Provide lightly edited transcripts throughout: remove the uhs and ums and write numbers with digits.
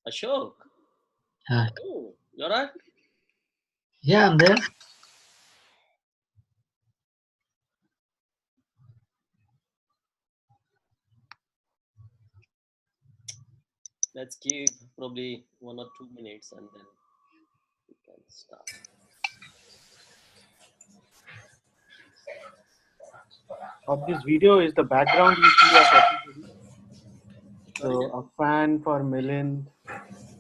Ashok. Hi. Oh, you're right. Yeah, I'm there. Let's give probably 1 or 2 minutes and then we can start. Of this video is the background you see of everybody. So a fan for Milind,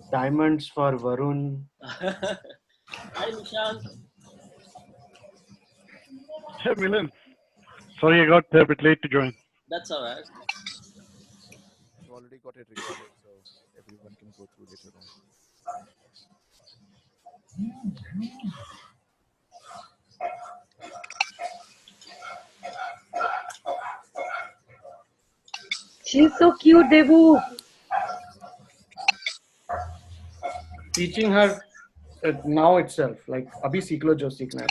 diamonds for Varun. Hi, Nishant. Hey, Milan. Sorry, I got a bit late to join. That's all right. You already got it recorded, so everyone can go through later on. She's so cute, Devu. Teaching her now itself, like अभी सीख लो जो सीखना है.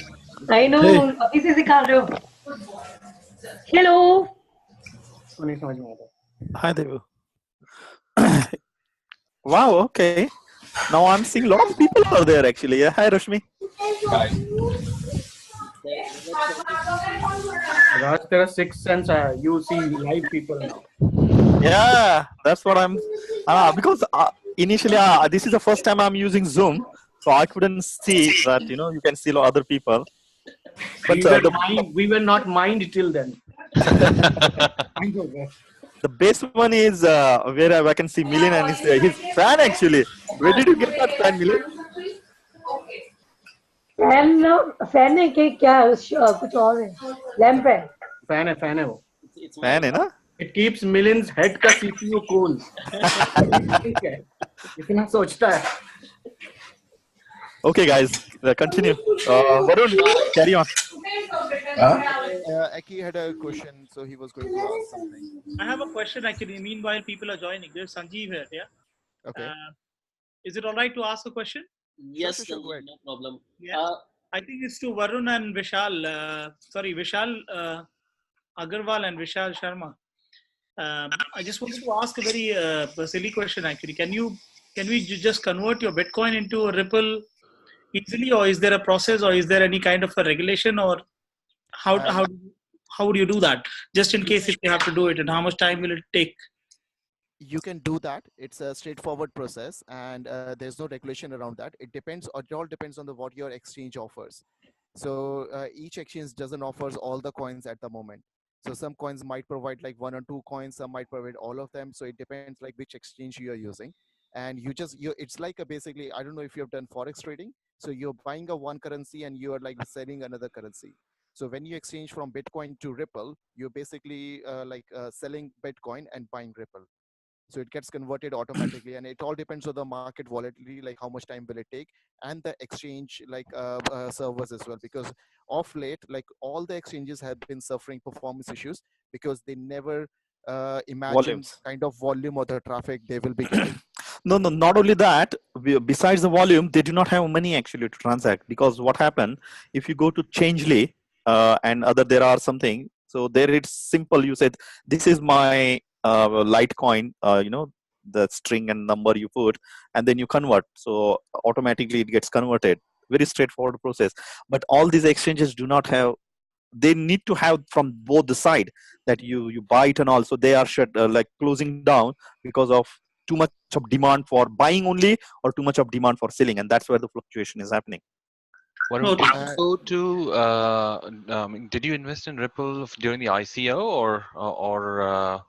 I know. अभी से सिखा रहे हो. Hello. उसको नहीं समझ में आता. Hi, Devu. Wow, okay. Now I'm seeing a lot of people are there actually. Yeah. Hi, Rashmi. Hi. Raj, तेरा sixth sense है. You see live people now. Yeah, that's what I'm. Because initially, this is the first time I'm using Zoom, so I couldn't see that. You can see a lot of other people. But we were not mind till then. The best one is where I can see Milind and his fan actually. Where did you get that fan, Milind? Fan है कि क्या कुछ और है? Lamp है. Fan है वो. Fan है ना? It keeps Milind's head का CPU cool. इतना सोचता है. Okay, guys, continue. Varun, carry on. Aki had a question, so he was going to ask something. I have a question actually. Meanwhile, people are joining. There's Sanjeev here. Yeah. Okay. Is it all right to ask a question? Yes, sure, go ahead. no problem. Yeah. I think it's to Varun and Vishal. Vishal Agarwal and Vishal Sharma. I just wanted to ask a very silly question actually. Can we just convert your Bitcoin into a Ripple easily, or is there a process, or is there any kind of a regulation, or how would you do that? Just in case if you have to do it, and how much time will it take? You can do that. It's a straightforward process, and there's no regulation around that. It depends. It all depends on what your exchange offers. So each exchange doesn't offer all the coins at the moment. So some coins might provide like 1 or 2 coins. Some might provide all of them. So it depends like which exchange you are using. And it's like basically, I don't know if you have done Forex trading. So you're buying one currency and you are like selling another currency. So when you exchange from Bitcoin to Ripple, you're basically selling Bitcoin and buying Ripple. So it gets converted automatically, and it all depends on the market volatility, like how much time will it take, and the exchange servers as well. Because of late, like all the exchanges have been suffering performance issues because they never imagine kind of volume or the traffic they will be getting. No, not only that. Besides the volume, they do not have money actually to transact. Because what happened if you go to Changely and there are something. So there it's simple. You said this is my Litecoin. The string and number you put, and then you convert. So automatically it gets converted. Very straightforward process. But all these exchanges do not have. They need to have from both the side that you buy it, and also they are closing down because of too much of demand for buying only or too much of demand for selling, and that's where the fluctuation is happening. Did you invest in Ripple during the ICO or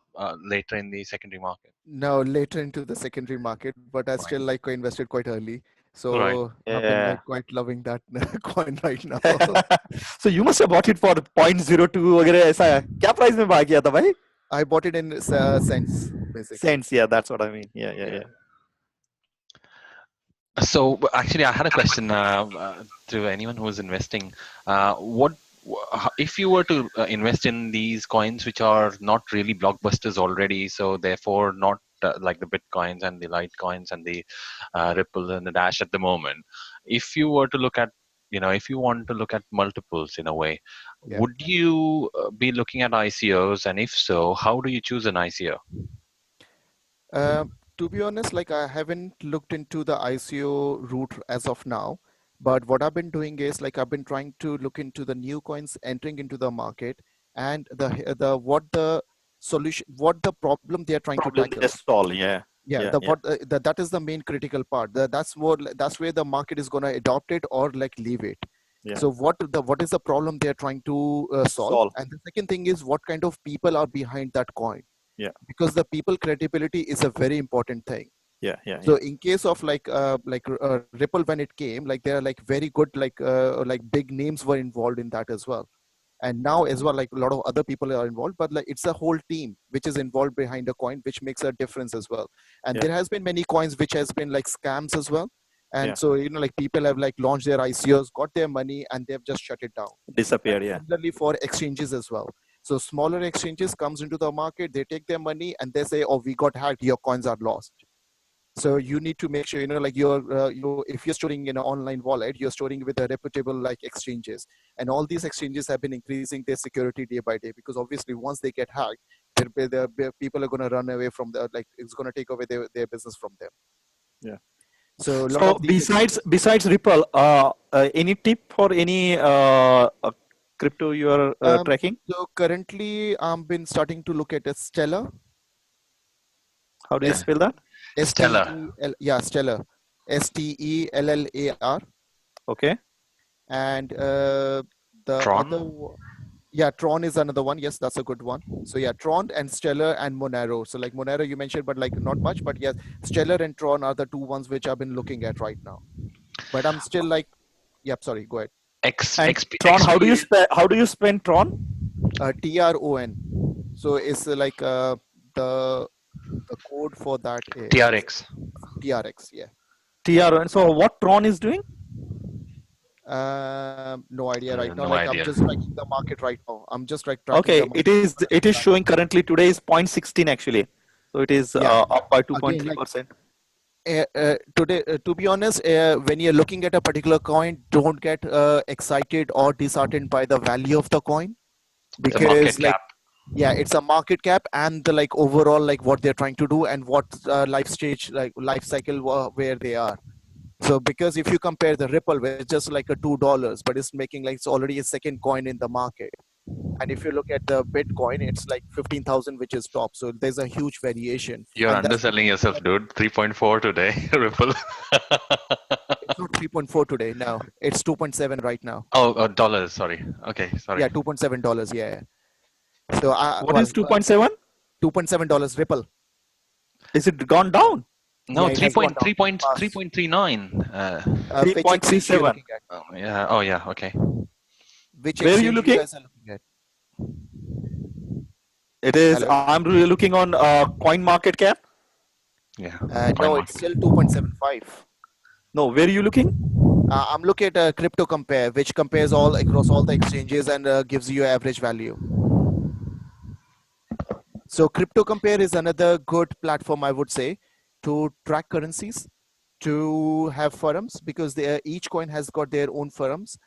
later in the secondary market? No, later into the secondary market, but I still invested quite early. So I've been quite loving that coin right now. So you must have bought it for 0.02 वगैरह ऐसा है. क्या price में buy किया था भाई? I bought it in cents, basically. Cents, yeah, that's what I mean. Yeah. So actually, I had a question to anyone who is investing. If you were to invest in these coins which are not really blockbusters already, so therefore not like the Bitcoins and the Litecoins and the Ripple and the Dash at the moment, if you were to look at, if you want to look at multiples in a way, would you be looking at ICOs? And if so, how do you choose an ICO? To be honest, like I haven't looked into the ICO route as of now, but what I've been doing is like I've been trying to look into the new coins entering into the market and the what the solution, what the problem they are trying to Problem tackle. they solve. Yeah. Yeah, Yeah. the Yeah. what that is the main critical part. That's where the market is gonna adopt it or like leave it. Yeah. So what is the problem they are trying to solve? Solve. And the second thing is what kind of people are behind that coin, Yeah. because the people credibility is a very important thing. Yeah. Yeah. So Yeah. in case of Ripple, when it came, like there are like very good like big names were involved in that as well, and now as well like a lot of other people are involved, but like it's a whole team which is involved behind a coin, which makes a difference as well. And Yeah. there has been many coins which has been like scams as well, Yeah. and so like people have like launched their ICOs, got their money, and they've just shut it down. Disappeared. And Yeah. similarly for exchanges as well. So smaller exchanges comes into the market, they take their money and they say, oh, we got hacked, your coins are lost. So you need to make sure, like you if you're storing in an online wallet, you're storing with a reputable like exchanges, and all these exchanges have been increasing their security day by day, because obviously once they get hacked, people are going to run away from the, like it's going to take away their business from them. Yeah. So a lot So of these besides Ripple, any tip for any crypto you are tracking? so currently I'm been starting to look at a Stellar. How do you spell that? Stellar. Yeah, Stellar, STELLAR. Okay. And the Tron? yeah, Tron is another one. Yes, that's a good one. So yeah, Tron and Stellar and Monero. So like Monero you mentioned, but like not much. But yes, Stellar and Tron are the two ones which I've been looking at right now. But I'm still like, yep. Sorry, go ahead. And Tron, how do you spell Tron? TRON. So it's like the code for that is TRX. TRX. Yeah. TRN. So what Tron is doing? No idea right now. No like idea. I'm just tracking the market right now. I'm just like tracking Okay, the market. it is showing currently today is 0.16 actually. So it is up by 2.3%. Today, to be honest, when you're looking at a particular coin, don't get excited or disheartened by the value of the coin, The market because like cap. yeah, it's a market cap and the like overall like what they're trying to do and what life stage, like life cycle where they are. So because if you compare the Ripple, where it's just like a $2, but it's making like it's already a second coin in the market. And if you look at the Bitcoin, it's like 15,000, which is top. So there's a huge variation. You're And that's underselling yourself, dude. 3.4 today, Ripple. it's not 3.4 today. No, it's 2.7 right now. Oh, dollars. Sorry. Okay, sorry. Yeah, $2.7. Yeah. So What is 2.7? $2.7 Ripple. Is it gone down? No, Yeah, it has gone down 3.39. Which exchange you're 3.37. looking at? Oh, yeah. Oh, yeah. Okay. Which Where are you exchange looking? guys are looking at? It is. Hello? I'm really looking on Coin Market Cap. Yeah. No, it's still 2.75. No, where are you looking? I'm looking at Crypto Compare, which compares all across all the exchanges and gives you average value. So Crypto Compare is another good platform, I would say, to track currencies, to have forums, because each coin has got their own forums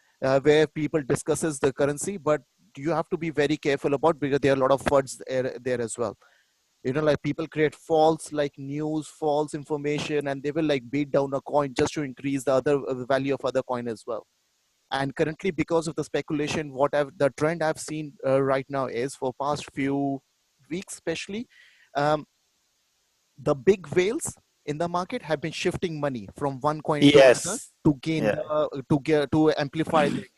where people discusses the currency, but you have to be very careful about, because there are a lot of FUDs there as well. Like people create false like news, false information, and they will like beat down a coin just to increase the other the value of other coin as well. And currently, because of the speculation, the trend I've seen right now is, for past few weeks especially, the big whales in the market have been shifting money from one coin to another Yes. to gain Yeah. to amplify their gains.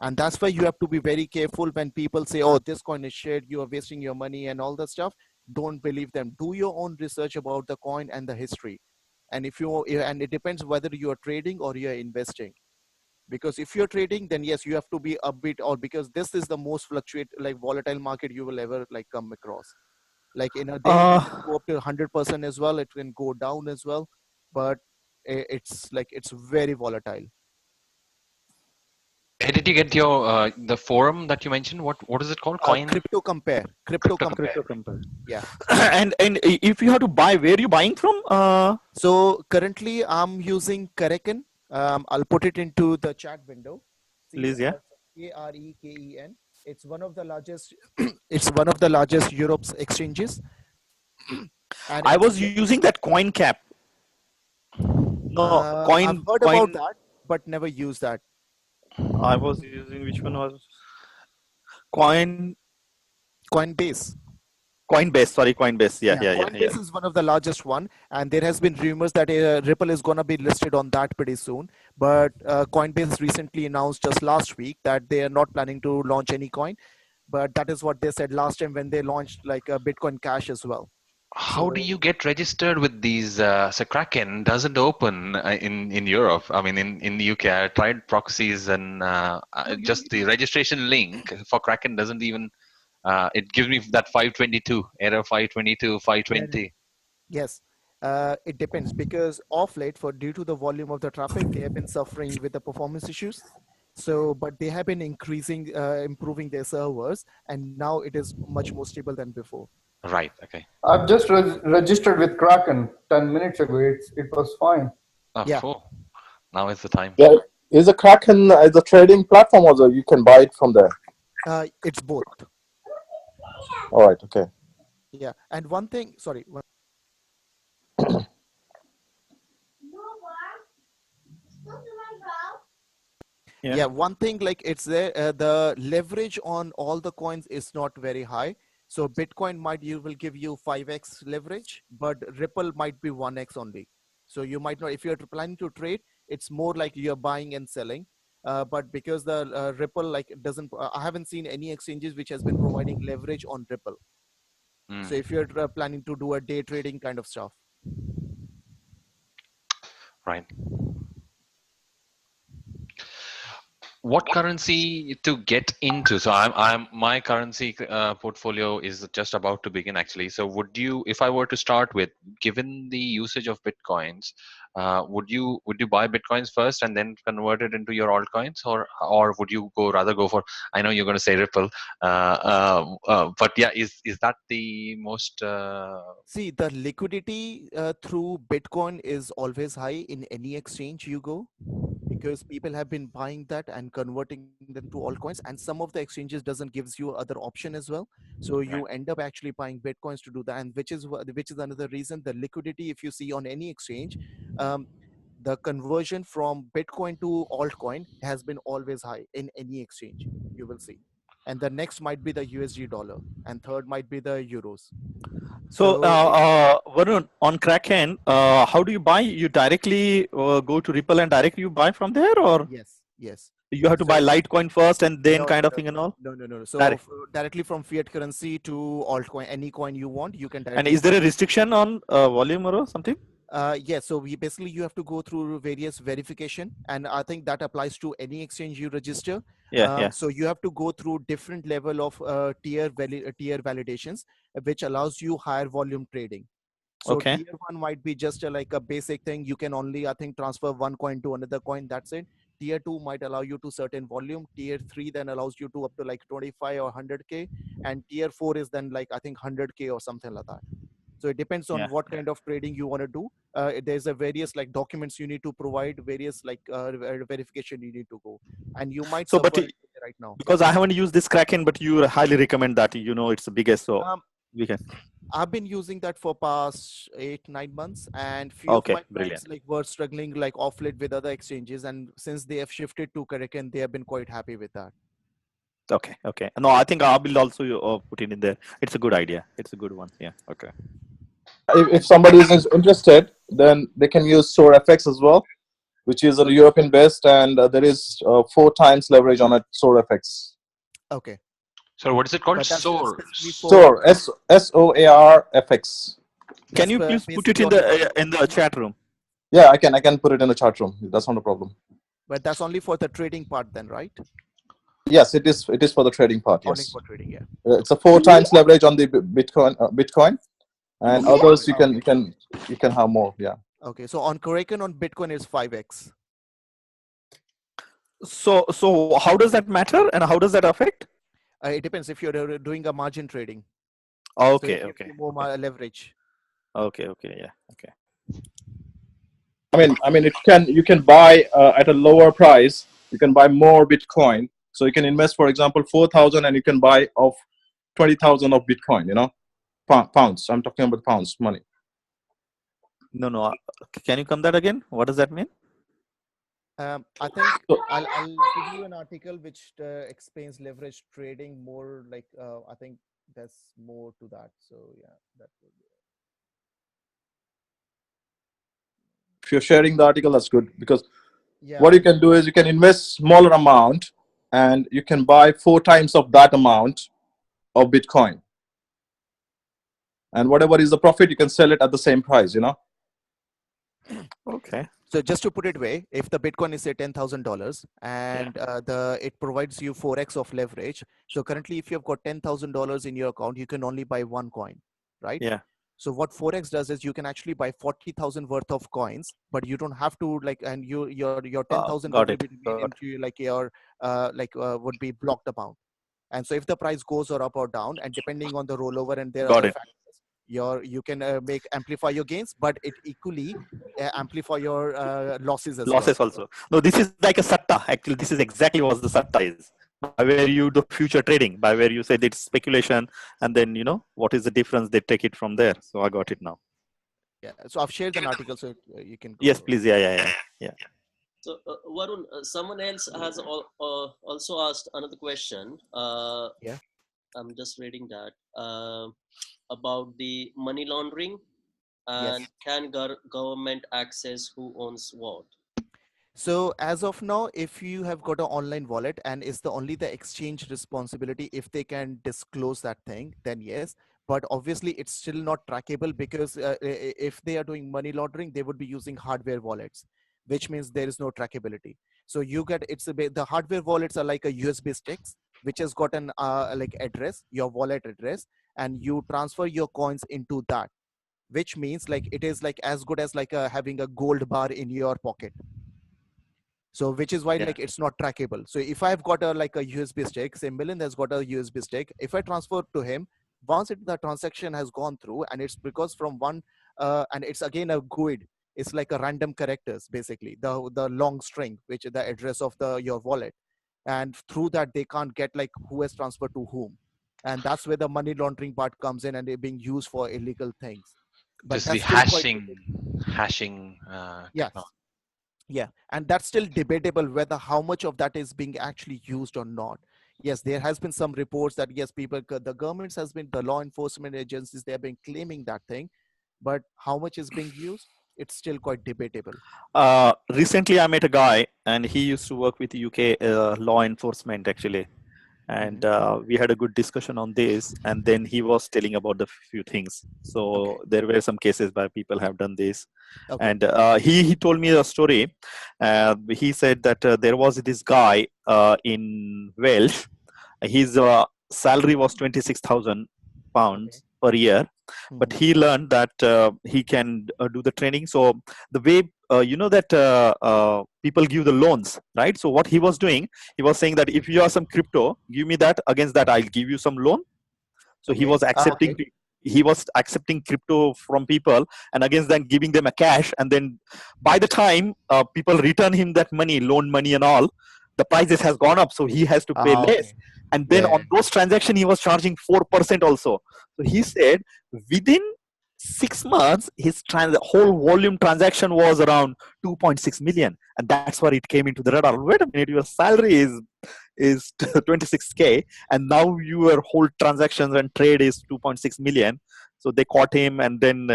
And that's why you have to be very careful when people say, oh, this coin is shared, you are wasting your money and all that stuff. Don't believe them. Do your own research about the coin and the history. And and it depends whether you are trading or you are investing. Because if you're trading, then yes, you have to be a bit, or because this is the most volatile market you will ever like come across. Like in a day, it can go up to 100% as well. It can go down as well, but it's very volatile. Where did you get your the forum that you mentioned? What is it called? Coin. Crypto Compare. Yeah. and if you have to buy, where are you buying from? So currently I'm using Kareken. I'll put it into the chat window. Please, yeah. Kareken. It's one of the largest. It's one of the largest Europe's exchanges. And I it's was using that coin cap. No, I've coin, heard about coin. that, but never used that. I was using, which one was coin, Coinbase. Coinbase. Sorry, Coinbase. Yeah, Yeah, yeah, yeah, yeah. Coinbase is one of the largest one, and there has been rumors that Ripple is gonna be listed on that pretty soon. But Coinbase recently announced just last week that they are not planning to launch any coin. But that is what they said last time when they launched like a Bitcoin Cash as well. How do So you get registered with these? So Kraken doesn't open in Europe. I mean, in the UK, I tried proxies and just the registration link for Kraken doesn't even. It gives me that 522 error 522 520. yes, it depends because off late, for due to the volume of the traffic, they have been suffering with the performance issues. So, but they have been improving their servers, and now it is much more stable than before. Right. Okay. I've just registered with Kraken 10 minutes ago. It was fine. Oh, Yeah. cool. Now is the time. Yeah, is a Kraken is a trading platform, or you can buy it from there? It's both. All right. Okay. Yeah, and one thing, sorry. Yeah, one thing like it's there, the leverage on all the coins is not very high. So Bitcoin you will give you 5x leverage, but Ripple might be 1x only. So you might not, if you're planning to trade, it's more like you're buying and selling. But because the Ripple like doesn't, I haven't seen any exchanges which has been providing leverage on Ripple. So if you're planning to do a day trading kind of stuff. Right. What currency to get into? So my currency portfolio is just about to begin actually. So would you, if I were to start with, given the usage of Bitcoins, would you buy Bitcoins first and then convert it into your altcoins, or would you rather go for? I know you're going to say Ripple, but yeah, is that the most? See, the liquidity through Bitcoin is always high in any exchange you go, because people have been buying that and converting them to altcoins, and some of the exchanges doesn't gives you other option as well. So you end up actually buying Bitcoins to do that, and which is another reason the liquidity, if you see on any exchange, the conversion from Bitcoin to altcoin has been always high in any exchange you will see. And the next might be the USD dollar, and third might be the euros. So, Varun, on Kraken, how do you buy? You directly go to Ripple and directly you buy from there, or yes. you have to buy Litecoin first and then kind of thing and all? No. So directly from fiat currency to altcoin, any coin you want, you can directly. And is there a restriction on volume or something? Yes, so you have to go through various verification, and I think that applies to any exchange you register. Yeah. So you have to go through different level of tier validations, which allows you higher volume trading. So tier 1 might be just like a basic thing. You can only, I think, transfer one coin to another coin. That's it. Tier 2 might allow you to certain volume. Tier 3 then allows you to up to like 25 or 100K. And tier 4 is then like, I think 100K or something like that. So it depends on what kind of trading you want to do. There's a various like documents you need to provide, various like verification you need to go, and you might suffer right now. Because I haven't used this Kraken, but you highly recommend that. You know, it's the biggest, so we can. I've been using that for past 8-9 months, and few of my clients like were struggling like off late with other exchanges, and since they have shifted to Kraken, they have been quite happy with that. Okay. No, I think I will also put it in there. It's a good idea. It's a good one. Yeah. Okay. If somebody is interested, then they can use SoarFX as well, which is a European based, and there is 4 times leverage on it. SoarFX. Okay. So what is it called? Soar. Soar. SOARFX. Can you please put it in the chat room? Yeah, I can put it in the chat room. That's not a problem. But that's only for the trading part, then, right? Yes, it is. It is for the trading part. Yes. Only for trading, yeah. It's a 4 times leverage on the Bitcoin, and others you can have more. Yeah. Okay, so on Kraken on Bitcoin is 5x. So how does that matter, and how does that affect? It depends if you're doing a margin trading. Okay. So more leverage. Okay. Yeah. Okay. I mean, you can buy at a lower price. You can buy more Bitcoin. So you can invest, for example, 4,000, and you can buy of 20,000 of Bitcoin. You know. Pounds. I'm talking about pounds, money. No, no. Can you come that again? What does that mean? I think So, I'll give you an article which explains leverage trading more. Like I think there's more to that. So yeah, that would be. if you're sharing the article, that's good, because Yeah, what you can do is you can invest smaller amount and you can buy 4 times of that amount of Bitcoin. And whatever is the profit, you can sell it at the same price, you know? Okay. So just to put it away, if the Bitcoin is say $10,000 and it provides you 4x of leverage. So currently, if you've got $10,000 in your account, you can only buy one coin, right? Yeah. So what 4x does is you can actually buy 40,000 worth of coins, but you don't have to like, and your 10,000 Got will it. be remain into like your would be blocked amount. And so if the price goes or up or down, and depending on the rollover and their Got other it. factors, you can make amplify your gains, but it equally amplify your losses as well. Losses also. No, this is like a satta. Actually, this is exactly what the satta is. By where you do future trading, by where you said it's speculation, and then what is the difference? They take it from there. So I got it now. Yeah. So I've shared an article, so you can Yes, go. please. Yeah. So Varun, someone else has also asked another question. Yeah. I'm just reading that about the money laundering and Yes. can government access who owns what? So as of now, if you have got an online wallet and it's only the exchange responsibility, if they can disclose that thing, then yes. But obviously, it's still not trackable because if they are doing money laundering, they would be using hardware wallets, which means there is no trackability. So you get the hardware wallets are like a USB sticks, which has got an like address, your wallet address, and you transfer your coins into that, which means like it is like as good as like having a gold bar in your pocket. So which is why Yeah. like it's not trackable. So if I've got a like a USB stick, say Milan has got a USB stick, if I transfer to him, once the transaction has gone through, and it's because from one and it's again a GUID, it's like a random characters, basically the long string which is the address of your wallet, and through that they can't get like who has transferred to whom, and that's where the money laundering part comes in, and they're being used for illegal things. This But is the that's still quite hashing yes. technology. Yeah, and that's still debatable whether how much of that is being actually used or not. Yes, there has been some reports that yes, the governments has been, the law enforcement agencies, they have been claiming that thing, but how much is being used, it's still quite debatable. Recently, I met a guy, and he used to work with UK law enforcement actually, and we had a good discussion on this. And then he was telling about the few things. So there were some cases where people have done this, and he told me a story. He said that there was this guy in Wales. His salary was 26,000 pounds per year, but he learned that he can do the training. So the way that people give the loans, right? So what he was doing, he was saying that if you have some crypto, give me that, against that I'll give you some loan. So he was accepting crypto from people, and against that giving them a cash. And then by the time people return him that money, loan money and all, the prices has gone up, so he has to pay less. And then on those transactions he was charging 4% also. So he said within 6 months his whole volume transaction was around 2.6 million, and that's where it came into the radar. Wait a minute, your salary is 26k, and now your whole transactions and trade is 2.6 million. So they caught him, and then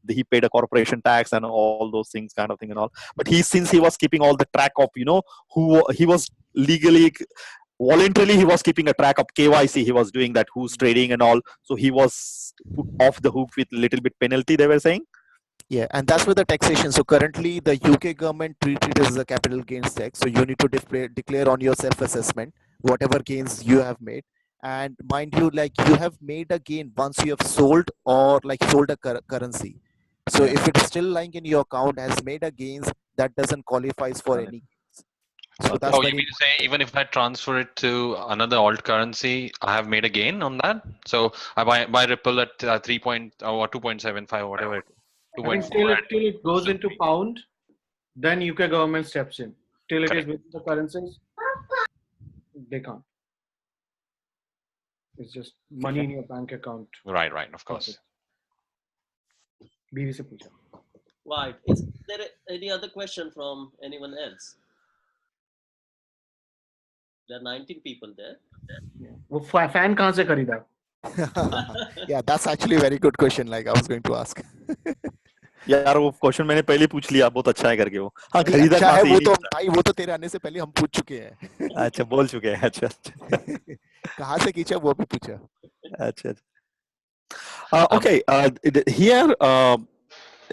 he paid a corporation tax and all those things, kind of thing and all. But since he was keeping all the track of who he was legally, voluntarily he was keeping a track of KYC, he was doing that, who's trading and all. So he was put off the hook with little bit penalty, they were saying. Yeah, and that's where the taxation. So currently, the UK government treats it as a capital gains tax. So you need to declare on your self-assessment whatever gains you have made. And mind you, like you have made a gain once you have sold or like sold a currency. So if it's still lying in your account, has made a gains, that doesn't qualifies for any gains. So that's Oh, you very mean to say even if I transfer it to another alt currency, I have made a gain on that? So I buy Ripple at 3 point or 2.75 or whatever, I think 2.4. till it goes into pound, then UK government steps in. Till it is Correct. within the currencies, they can't. It's just money in your bank account. Right, of course. Profit. बीवी से पूछा. Right. Is there any other question from anyone else? There are 19 people there. वो fan कहाँ से खरीदा? Yeah, that's actually a very good question. Like I was going to ask. यार वो question मैंने पहले पूछ लिया, बहुत अच्छा है करके वो. हाँ, खरीदा अच्छा कहाँ है से वो ये तो नहीं पता. भाई, वो तो तेरे आने से पहले हम पूछ चुके हैं. अच्छा, बोल चुके हैं. अच्छा कहाँ से खींचा वो भी पूछा. अच्छा. Okay. Here,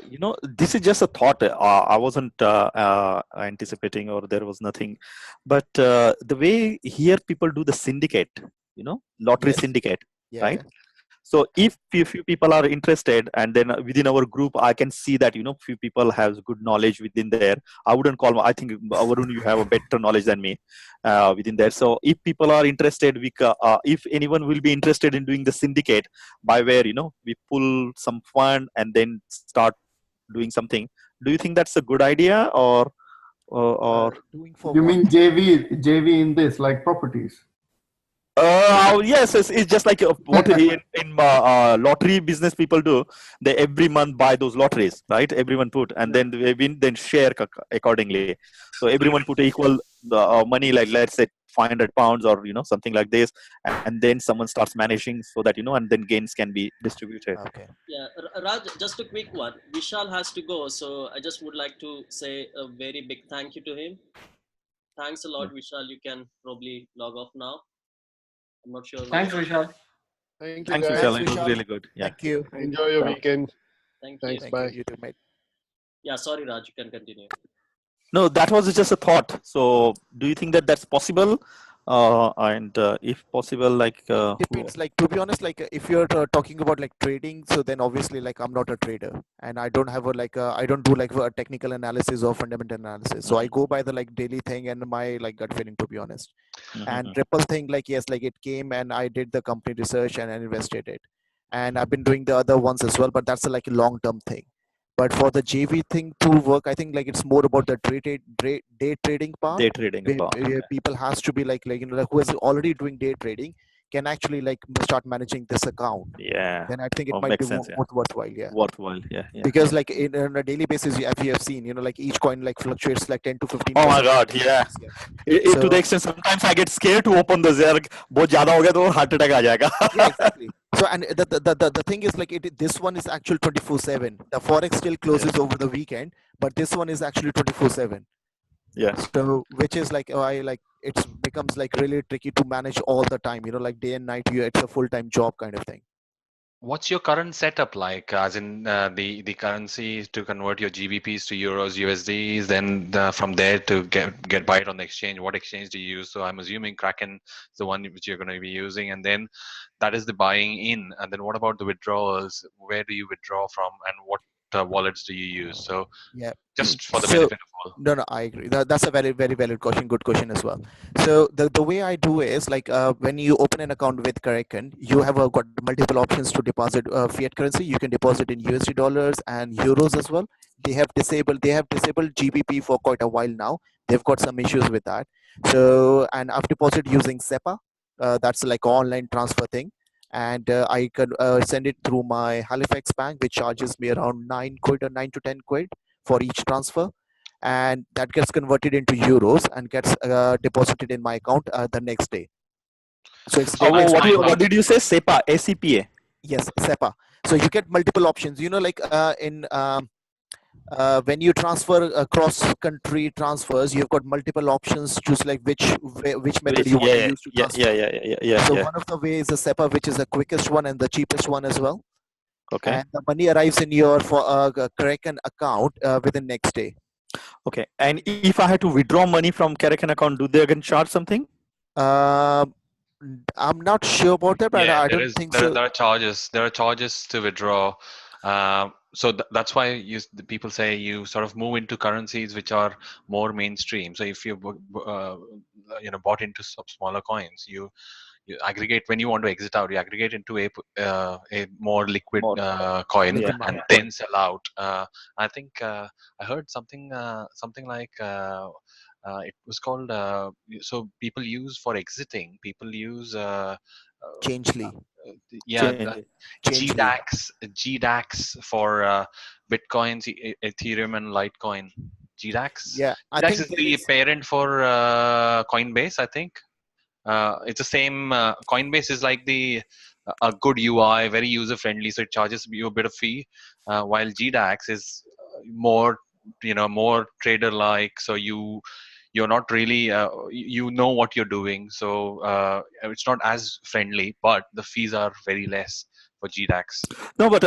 you know, this is just a thought. I wasn't anticipating, or there was nothing. But the way here people do the syndicate, you know, lottery Yes. syndicate, Yeah, right? yeah. So if few people are interested, and then within our group, I can see that, you know, few people have good knowledge within there. I wouldn't call. I think Varun, you have a better knowledge than me within there. So if people are interested, if anyone will be interested in doing the syndicate, by where, you know, we pull some fund and then start doing something. Do you think that's a good idea, or doing for You what? mean JV in this, like properties? yes, it's just like what in lottery business people do. They every month buy those lotteries, right? Everyone put, and then they win, then share accordingly. So everyone put equal money, like let's say £500 or, you know, something like this, and then someone starts managing so that, you know, and then gains can be distributed. Okay. Yeah, Raj, just a quick one. Vishal has to go, so I just would like to say a very big thank you to him. Thanks a lot, Vishal. You can probably log off now. I'm not sure. Thanks, Vishal. Thank you, Thanks, guys. Vishal. It was really good. Yeah. Thank you. Enjoy your weekend. Thank Thanks. you. Bye. You too, mate. Yeah, sorry, Raj. You can continue. No, that was just a thought. So do you think that that's possible? And if possible, like Depends. Like, to be honest, like if you're talking about like trading, so then obviously like I'm not a trader, and I don't have I don't do like a technical analysis or fundamental analysis. So I go by the like daily thing and my like gut feeling, to be honest. And Ripple thing, like yes, like it came and I did the company research and I invested it, and I've been doing the other ones as well, but that's a like a long term thing. But for the JV thing to work, I think like it's more about the day trading part. day trading Where, part. where people has to be like you know, like who is already doing day trading can actually like start managing this account. Yeah. Then I think it Oh, might be makes sense, yeah. worthwhile. Yeah. Worthwhile. Yeah. Because like on a daily basis, if you have seen, you know, like each coin like fluctuates like 10 to 15%. Oh my God, yeah. To the extent sometimes I get scared to open the zero. बहुत ज़्यादा हो गया तो heart attack आ जाएगा. Yeah, exactly. So and the thing is like this one is actual 24/7. The forex still closes over the weekend, but this one is actually 24/7. Yeah. So which is like it becomes like really tricky to manage all the time. You know, like day and night. It's a full-time job kind of thing. What's your current setup like? As in the currency to convert your GBPs to euros, USDs, then from there to get buy it on the exchange. What exchange do you use? So I'm assuming Kraken is the one which you're going to be using, and then that is the buying in. And then what about the withdrawals? Where do you withdraw from, and what wallets do you use? So yeah, just for the so, benefit of all. No, I agree. That's a very, very valid question. Good question as well. So the way I do is like when you open an account with Kraken, you have got multiple options to deposit fiat currency. You can deposit in USD dollars and euros as well. They have disabled GBP for quite a while now. They've got some issues with that. So and I've deposited using SEPA. That's like online transfer thing. And I can send it through my Halifax bank, which charges me around 9 quid or 9 to 10 quid for each transfer, and that gets converted into euros and gets deposited in my account the next day. So it's what did you say? SEPA, SEPA. Yes, SEPA. So you get multiple options. You know, like when you transfer across country transfers, you've got multiple options. Choose like which method you want to use to transfer. So one of the ways is SEPA, which is the quickest one and the cheapest one as well. Okay. And the money arrives in your Kraken account within next day. Okay. And if I had to withdraw money from Kraken account, do they again charge something? I'm not sure about that, but Yeah, I don't think so. There are charges. There are charges to withdraw. So that's why the people say you sort of move into currencies which are more mainstream. So if you bought into smaller coins, you aggregate when you want to exit out. You aggregate into a more liquid coin and then sell out. I think I heard something like It was called. So people use for exiting. People use. Changely. Yeah, Changely. GDAX for Bitcoins, Ethereum, and Litecoin. GDAX. Yeah, I GDAX think is there the is. parent for Coinbase, I think. It's the same. Coinbase is like the a good UI, very user friendly, so it charges you a bit of fee. While GDAX is more, more trader like. So you're not really you know what you're doing. So it's not as friendly, but the fees are very less for GDAX. No, but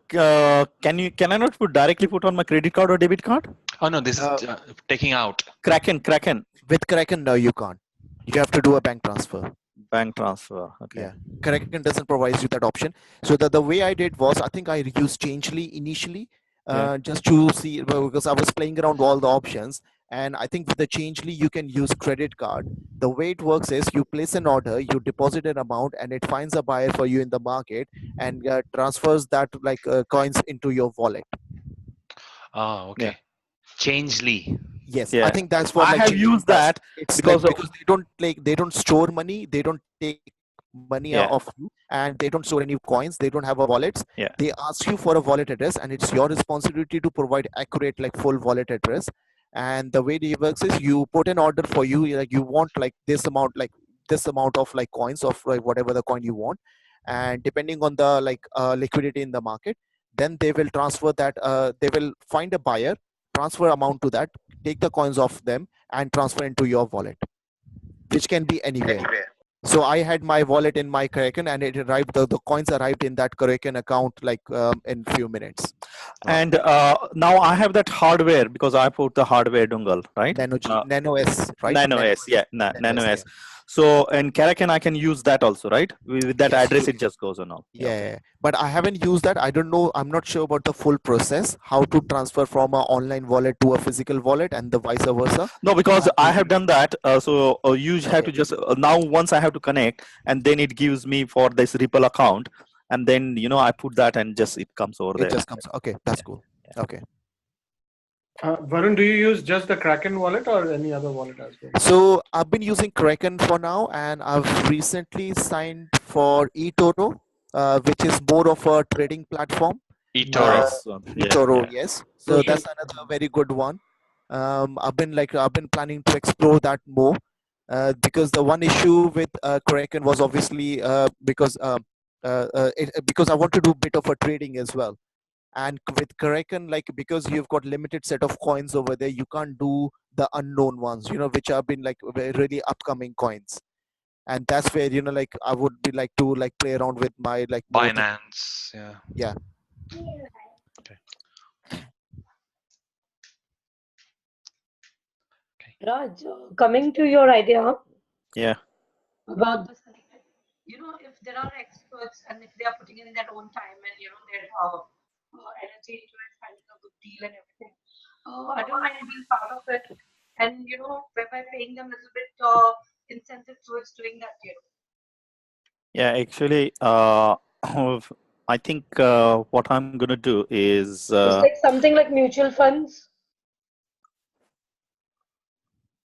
can I not directly put on my credit card or debit card? Oh no, this is taking out. Kraken. With Kraken, no, you can't. You have to do a bank transfer. Bank transfer. Okay. Yeah, Kraken doesn't provide you that option. So the way I did was, I think I used Changely initially, just to see, because I was playing around all the options. And I think with the Changely, you can use credit card. The way it works is you place an order, you deposit an amount, and it finds a buyer for you in the market and transfers that coins into your wallet. Oh, okay. Changely. Yes, Yeah. I think that's what I have Changely used does. that It's because because they don't store money, they don't take money Yeah. off you, and they don't store any coins, they don't have a wallets. Yeah. They ask you for a wallet address, and it's your responsibility to provide accurate full wallet address. And the way it works is you put an order for you, like you want this amount of coins of whatever the coin you want, and depending on the liquidity in the market, then they will transfer that, they will find a buyer, transfer amount to that, take the coins off them, and transfer into your wallet, which can be anywhere. So I had my wallet in my Kraken, and it arrived. The coins arrived in that Kraken account in few minutes. And now I have that hardware because I put the hardware dongle, right? Nano S, right? Nano S, yeah, Nano S. So in Kraken, I can use that also, right? With that address, it just goes on all. Yeah, but I haven't used that. I don't know. I'm not sure about the full process, how to transfer from an online wallet to a physical wallet and the vice versa. No, because I have done that. So you have to just now once I have to connect, and then it gives me for this Ripple account, and then I put that and just it comes over there. It just comes. Okay, that's cool. Okay. Varun, do you use just the Kraken wallet or any other wallet as well? So I've been using Kraken for now, and I've recently signed for eToro, which is more of a trading platform. eToro. eToro, yes. So that's another very good one. I've been planning to explore that more, because the one issue with Kraken was obviously because I want to do a bit of a trading as well. And with Kraken, because you've got limited set of coins over there, you can't do the unknown ones, which have been really upcoming coins. And that's where I would be to play around with my Binance. Yeah. Raj, coming to your idea Yeah. about this, if there are experts and if they are putting in their own time and their energy into it, finding a good deal and everything, I don't mind being part of it, and whereby paying them a little bit incentive towards doing that. Yeah, actually, I think what I'm gonna do is It's like something like mutual funds.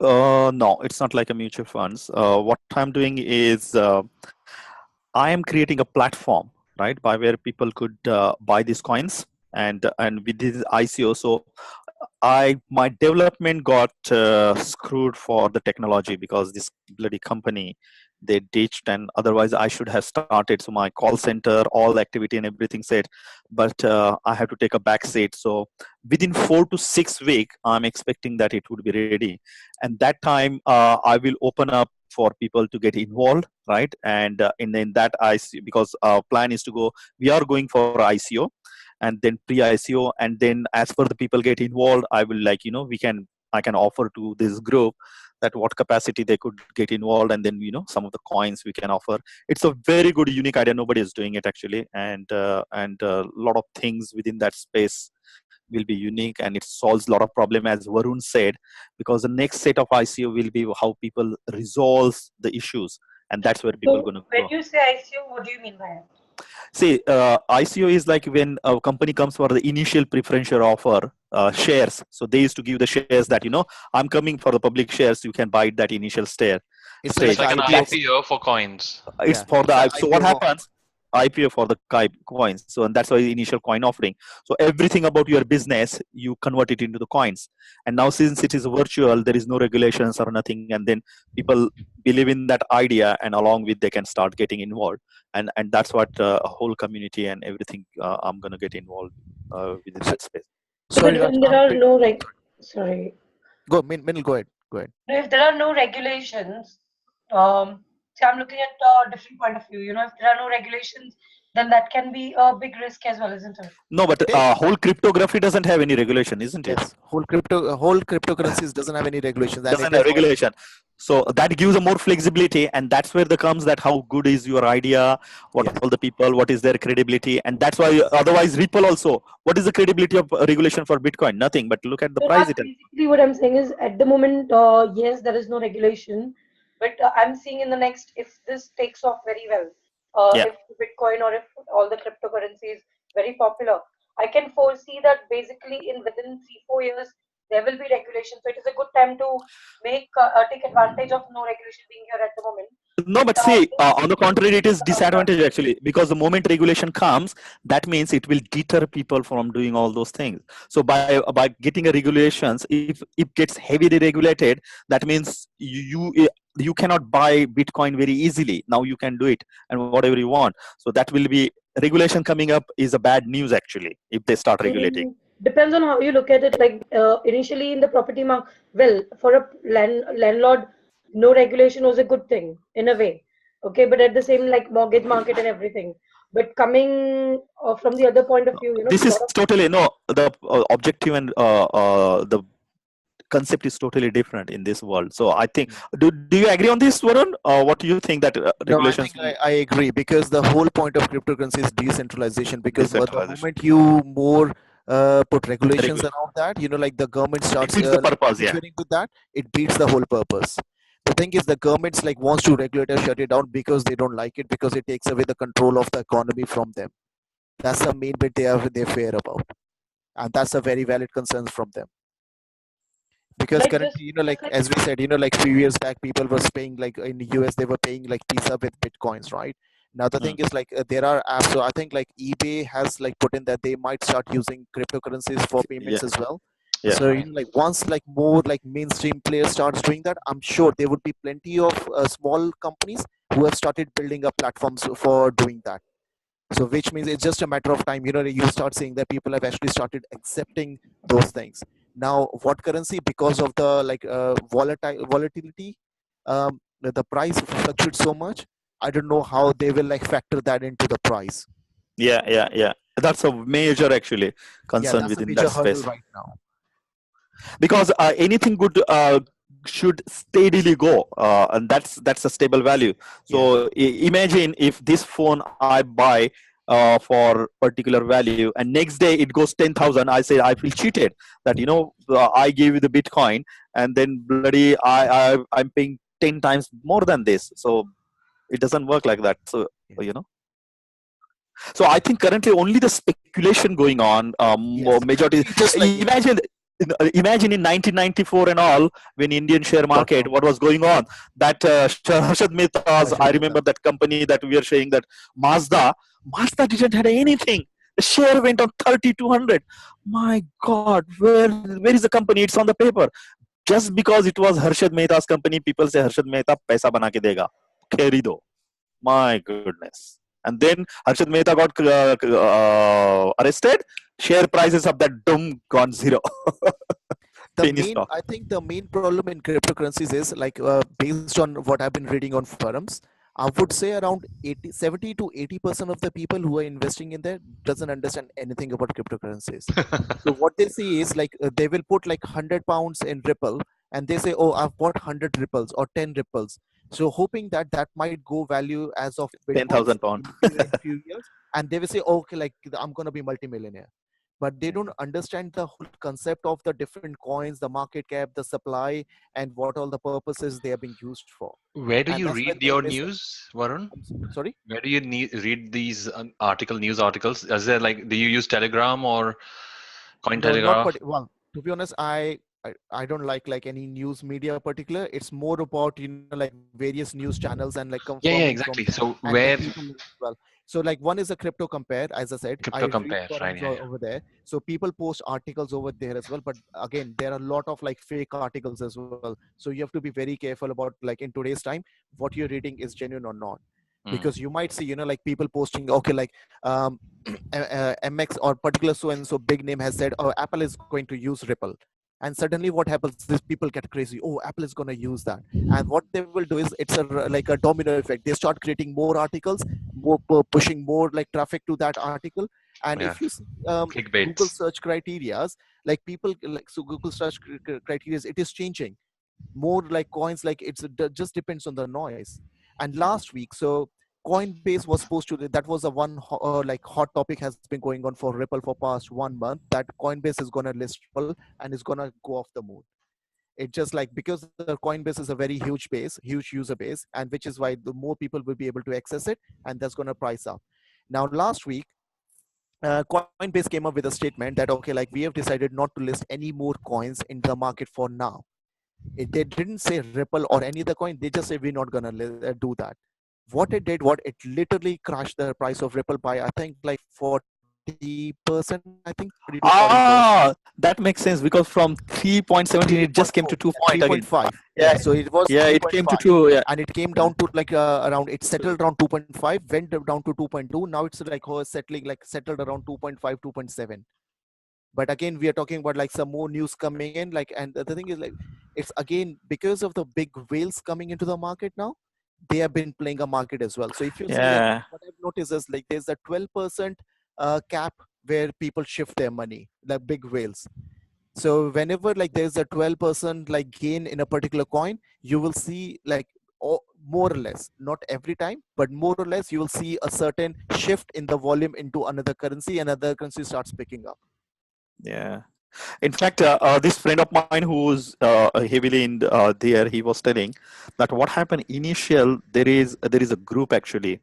no, it's not like a mutual funds. What I'm doing is I am creating a platform, right, by where people could buy these coins, and with this ICO. So my development got screwed for the technology because this bloody company they ditched, and otherwise I should have started. So my call center, all activity and everything said, but I have to take a back seat. So within 4 to 6 weeks, I'm expecting that it would be ready, and that time I will open up for people to get involved, right? And in that ICO, because our plan is to go, we are going for ICO, and then pre-ICO, and then as per the people get involved, I will I can offer to this group that what capacity they could get involved, and then some of the coins we can offer. It's a very good unique idea. Nobody is doing it actually, and a lot of things within that space will be unique, and it solves a lot of problem, as Varun said, because the next set of ICO will be how people resolve the issues, and that's where people are So going to when go. you say ICO, what do you mean by it? See, ICO is like when a company comes for the initial preferential offer shares. So they used to give the shares that, I'm coming for the public shares. You can buy that initial It's stage. It's like like an IPO. IPO for coins. It's Yeah, for it's an the, so what IPO. happens? IPO for the coins. So, and that's why the initial coin offering. So everything about your business, you convert it into the coins. And now since it is virtual, there is no regulations or nothing. And then people believe in that idea, and along with they can start getting involved. And that's what a whole community and everything I'm going to get involved within So, that space. So, sorry, but Raj. when there are no sorry, Minil, go ahead. Go ahead. if there are no regulations, see, I'm looking at a different point of view. If there are no regulations, then that can be a big risk as well, isn't it? No, but whole cryptography doesn't have any regulation, isn't it? Yes, whole cryptocurrencies doesn't have any regulations, and Doesn't it have is regulation. So that gives a more flexibility, and that's where the comes that how good is your idea, what yes, all the people, what is their credibility, and that's why otherwise Ripple also. What is the credibility of regulation for Bitcoin? Nothing. But look at the So price Raj, it has. basically what I'm saying is at the moment, yes, there is no regulation, but I'm seeing in the next, if this takes off very well, Yeah. if Bitcoin or if all the cryptocurrency is very popular, I can foresee that basically in within 3-4 years there will be regulation. So it is a good time to take advantage of no regulation being here at the moment. No, but But see, on the this contrary, it is yeah. disadvantage actually, because the moment regulation comes, that means it will deter people from doing all those things. So by getting a regulations, if it gets heavily regulated, that means you cannot buy Bitcoin very easily. Now you can do it and whatever you want. So that will be regulation coming up is a bad news actually if they start regulating. Depends on how you look at it. Like initially in the property market, well, for a landlord, no regulation was a good thing in a way. Okay, but at the same like mortgage market and everything. But coming from the other point of view, This a is lot of totally no the objective and the concept is totally different in this world. So I think, do you agree on this, Varun? What do you think that no, I regulations think I agree, because the whole point of cryptocurrency is decentralization. Because the decentralization moment you more put regulations around that, like the government starts beats the like purpose? Yeah. interfering with that, it beats the whole purpose. The thing is, the governments like wants to regulate or shut it down because they don't like it, because it takes away the control of the economy from them. That's the main bit they fear about, and that's a very valid concern from them. Because like currently, like as we said, like few years back, people were paying, like in the US, they were paying like pizza with bitcoins, right? Now the thing is, like there are apps. So I think like eBay has like put in that they might start using cryptocurrencies for payments as well. Yeah. So like once like more like mainstream players starts doing that, I'm sure there would be plenty of small companies who have started building up platforms for doing that. So which means it's just a matter of time, you start seeing that people have actually started accepting those things. Now what currency, because of the like volatility, the price fluctuates so much. I don't know how they will like factor that into the price. Yeah. That's a major actually Yeah, concern that's a within major that hurdle space, right now. because anything good should steadily go, and that's a stable value. So imagine if this phone I buy for particular value, and next day it goes 10,000, I say I feel cheated, that I gave you the Bitcoin, and then bloody I'm paying 10 times more than this. So it doesn't work like that. So you know so I think currently only the speculation going on, majority. Just like Imagine in 1994 and all, when Indian share market, what was going on, that Harshad Mehta's, I remember that company that we are saying, that Mazda didn't have anything. The share went on 3200. My God, where is the company? It's on the paper. Just because it was Harshad Mehta's company, people say Harshad Mehta paisa bana ke dega. Kherido. My goodness. And then Harshad Mehta got arrested. Share prices of that dumb gone zero. I think the main problem in cryptocurrencies is like based on what I've been reading on forums, I would say around 70 to 80% of the people who are investing in there doesn't understand anything about cryptocurrencies. So what they see is like they will put like £100 in Ripple, and they say, oh, I've bought 100 ripples or 10 ripples. So hoping that that might go value as of Bitcoins 10,000 pound. in few years, and they will say, oh, okay, like I'm gonna be multimillionaire. but they don't understand the whole concept of the different coins, the market cap, the supply, and what all the purposes they are being used for. Where do And you that's where read they your miss. news, Varun? Sorry? Where do you read these news articles? Is there like, do you use Telegram or No, not Cointelegraph? well. To be honest, I don't like any news media particular. It's more about like various news channels and like Yeah, yeah, confirming from exactly. them So and the where people as well. So like one is a crypto compare, as I said, I crypto read compare, right? forums Yeah, yeah. over there. So people post articles over there as well. But again, there are a lot of like fake articles as well. So you have to be very careful about like in today's time, what you're reading is genuine or not. Because you might see, like people posting, okay, like MX or particular so and so big name has said, oh, Apple is going to use Ripple. And suddenly what happens is people get crazy. Oh, Apple is going to use that. And what they will do is it's like a domino effect. They start creating more articles, pushing more like traffic to that article. And Yeah. if you see Google Clickbaits. search criterias, like people like, so Google search criterias, it is changing more like coins, like just depends on the noise. And last week, so Coinbase was supposed to, that was a like hot topic has been going on for Ripple for past 1 month, that Coinbase is going to list Ripple and is going to go off the moon. It just like, because the Coinbase is a very huge base, huge user base, and which is why the more people will be able to access it, and that's going to price up. Now last week, Coinbase came up with a statement that, okay, like we have decided not to list any more coins in the market for now. They didn't say Ripple or any other coin. They just say we're not gonna do that. What it did, what it literally crashed the price of Ripple by, I think, like 40%. I think 30 to 40%. That makes sense because from 3.17 it just came to 2 Yeah, point again. 3.5. Yeah, Yeah, so it was yeah, it came to 3.5, 2. Yeah, and it came down to like around. It settled around 2.5, went down to 2.2. Now it's like settling, like settled around 2.5, 2.7. But again, we are talking about like some more news coming in, like, and the thing is like, it's again because of the big whales coming into the market now, they have been playing a market as well. So if you see, like, yeah, what I've noticed is like there's a 12% cap where people shift their money, like big whales. So whenever like there's a 12% like gain in a particular coin, you will see like, more or less, not every time, but more or less, you will see a certain shift in the volume into another currency, and another currency starts picking up. yeah. In fact, this friend of mine who's heavily in there, he was telling that what happened initial, there is a group actually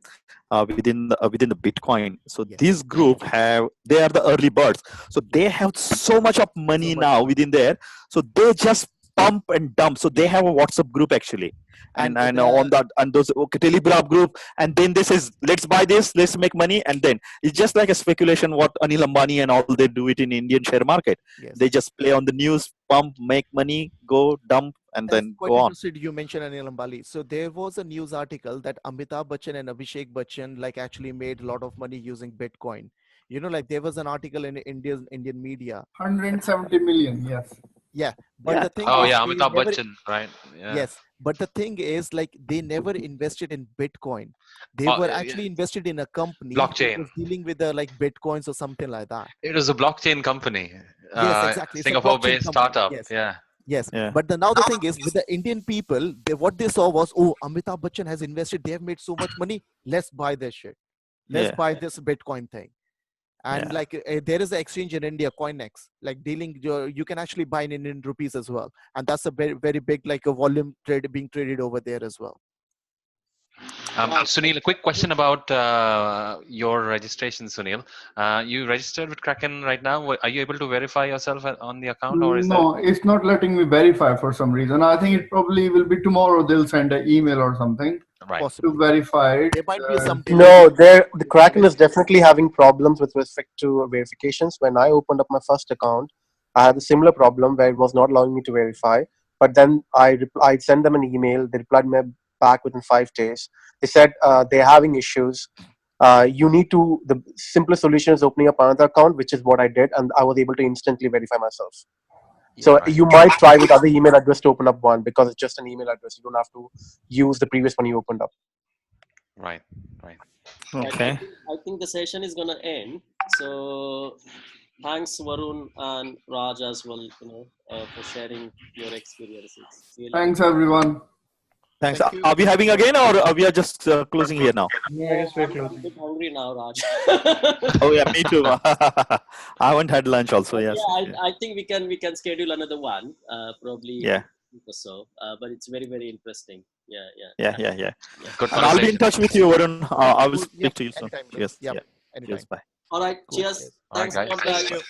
within the Bitcoin. So Yes. this group they are the early birds. So they have so much of money So much now money. within there. So they just pump and dump. So they have a WhatsApp group actually, and on that, and those Telegram group, and then this is, let's buy this, let's make money, and then it's just like a speculation what Anil Ambani and all they do it in Indian share market. Yes. They just play on the news, pump, make money, go dump, and That's then quite go on. interesting you mentioned Anil Ambani. So there was a news article that Amitabh Bachchan and Abhishek Bachchan like actually made a lot of money using Bitcoin. Like there was an article in Indian media. 170 million, yes. Yeah, but Yeah, the thing Oh is yeah, they Amitabh never. Bachchan, right? Yeah. Yes, but the thing is like they never invested in Bitcoin. They were Yeah. actually invested in a company which Blockchain. was dealing with the like Bitcoins or something like that. It was a blockchain company, Yes, exactly. It's a blockchain Singapore-based company. startup. Yes. Yeah. Yes, yeah, but now the thing is with the Indian people, what they saw was, oh, Amitabh Bachchan has invested. They have made so much money. Let's buy this shit. Let's yeah, buy this Bitcoin thing. And yeah. like there is an exchange in India, CoinEx, like dealing. You can actually buy in Indian rupees as well, and that's a very very big like a volume trade being traded over there as well. Sunil, a quick question about your registration, Sunil. You registered with Kraken right now. Are you able to verify yourself on the account, or is there? No, it's not letting me verify for some reason. I think it probably will be tomorrow. They'll send an email or something Right. Possibly to verify it. there might be some delay. No, the Kraken is definitely having problems with respect to verifications. When I opened up my first account, I had a similar problem where it was not allowing me to verify. But then I sent them an email. They replied me back within 5 days. They said they're having issues. You need to. The simplest solution is opening up another account, which is what I did, and I was able to instantly verify myself. So Right. you might try with other email address to open up one because it's just an email address. You don't have to use the previous one you opened up. Right. Right. Right. Okay. I think the session is gonna end. So thanks Varun and Raj as well, for sharing your experiences. Really Thanks, everyone. Thanks. Thank you. Are we having again, or we are just closing here now? No, I guess we're I'm a closing. bit hungry now, Raj. Oh yeah, me too. I haven't had lunch also. But Yes. yeah, I think we can schedule another one, probably Yeah. week or so. But it's very interesting. Yeah. Yeah. Good And I'll be in conversation. touch with you, Varun. I will Cool. speak Yep. to you soon. Anytime, bro. Cheers. Yep. Yeah. Anytime. Cheers. Bye. All right. Cool. Cheers. Cheers. All right, Thanks a guys. lot, Thank guys. you.